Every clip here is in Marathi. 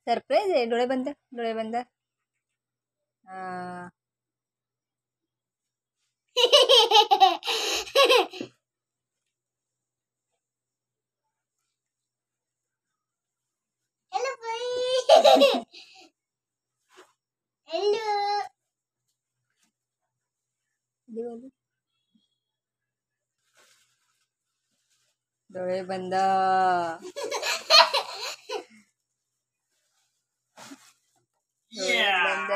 सरप्राईज आहे. डोळे बंद, डोळे बंद. डोळे बंद. बंद.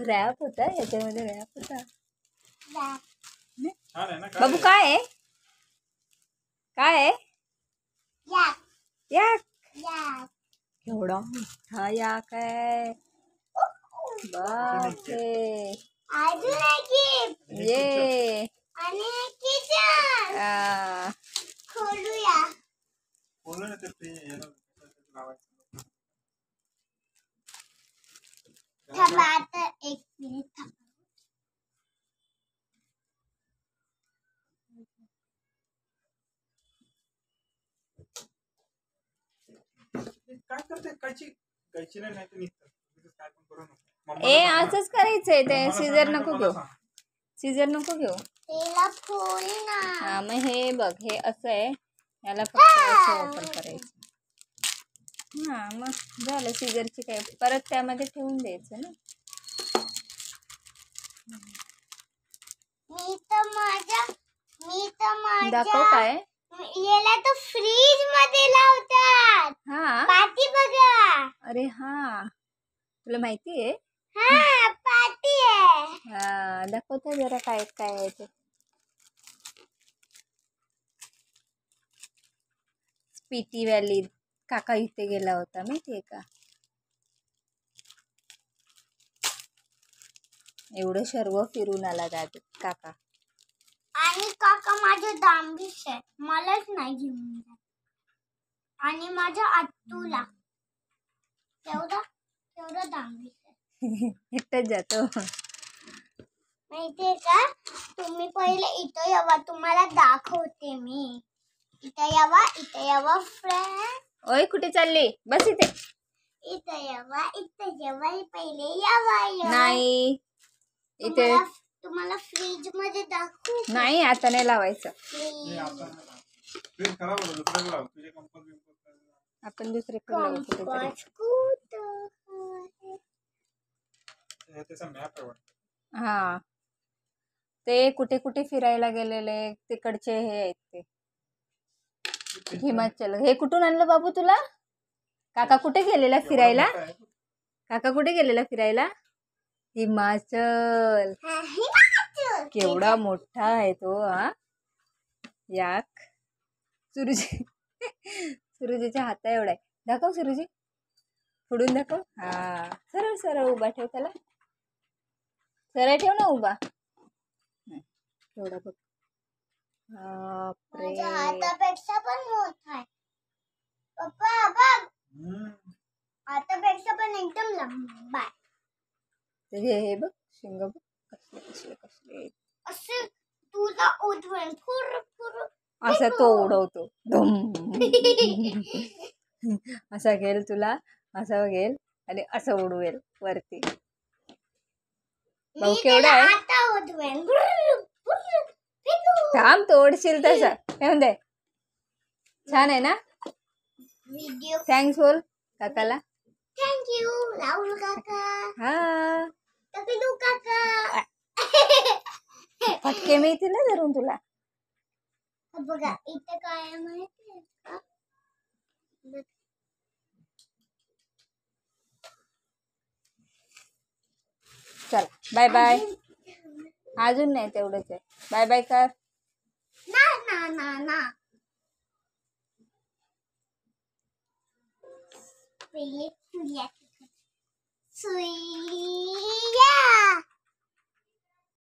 रॅप होता याच्यामध्ये, रॅप होता. बाबू काय आहे? काय आहे? याक. केवढा मोठा याक आहे. बापरे. ये एक मिनिट. काय करते? कैची नाही तर निघतं. काय पण करू नको. ए असंच करायचंय. ते सीझर नको घेऊ, सीझर नको घेऊ. हा मग हे बघ, हे असं आहे. याला फक्त असं ओपन करायचं. हा मग झालं. सीझरची काय परत त्यामध्ये ठेवून द्यायचं ना. मी तर माझ्या दाखव काय याला तर फ्रीज मध्ये लावतात. हा पाती बघा. अरे हा, तुला माहिती आहे? हा पाती आहे. हा दाखवता जरा काय काय आहे ते. स्पीटी व्हॅली काका इथे गेला होता, माहितीये का? एवढं सर्व फिरून आला दादा काका. आणि काका माझे दांबीश आहे, मलाच नाही घेऊन जात. आणि माझ्या आत्तूला तेवढं दांबीश आहे. एकटाच जातो. माहितीये का? तुम्ही पहिले इथं यावा, तुम्हाला दाखवते मी. इथं यावा फ्रेंड. ओय कुठे चालली? बस इथे. इथं यावा पहिले यावा. नाही इथे तुम्हाला फ्रीज मध्ये दाखवू. नाही, आता नाही लावायचं. आपण दुसरीकडे लावू कुठेतरी. हा ते कुठे कुठे फिरायला गेलेले तिकडचे हे आहेत ते. हिमाचल. हे कुठून आणलं बाबू तुला? काका कुठे गेलेला फिरायला? काका कुठे गेलेला फिरायला? हिमाचल. केवढा मोठा आहे तो. हा याक. सुरुजीच्या हाता एवढा आहे. दाखव सुरुजी, फोडून दाखव. हा सरळ सरळ उभा ठेव त्याला. सरळ ठेव ना उभा. केवढा बघ. माझ्या हातापेक्षा पण मोठा आहे. पप्पा बघ, हातापेक्षा पण एकदम लंबा आहे. हे बघ शिंग बघ कसले कसले कसले. असे तुला उडवेल फुर. असा तो उडवतो. असा घेल तुला, असा घेल आणि असं उडवेल वरती. भाऊ केवढा आहे? आता उडवेल. थांब, तोडशील तसा. ठेवून दे. छान आहे ना? व्हिडिओ. थँक्स बोल काकाला. थँक्यू राहुल काका. हा तपिलू काका. फटके मिळतील ना धरून तुला. बघा इथे काय आहे माहिती आहे का? चल बाय बाय. अजून नाही, तेवढंच आहे. बाय बाय कर. ना पहिले सुया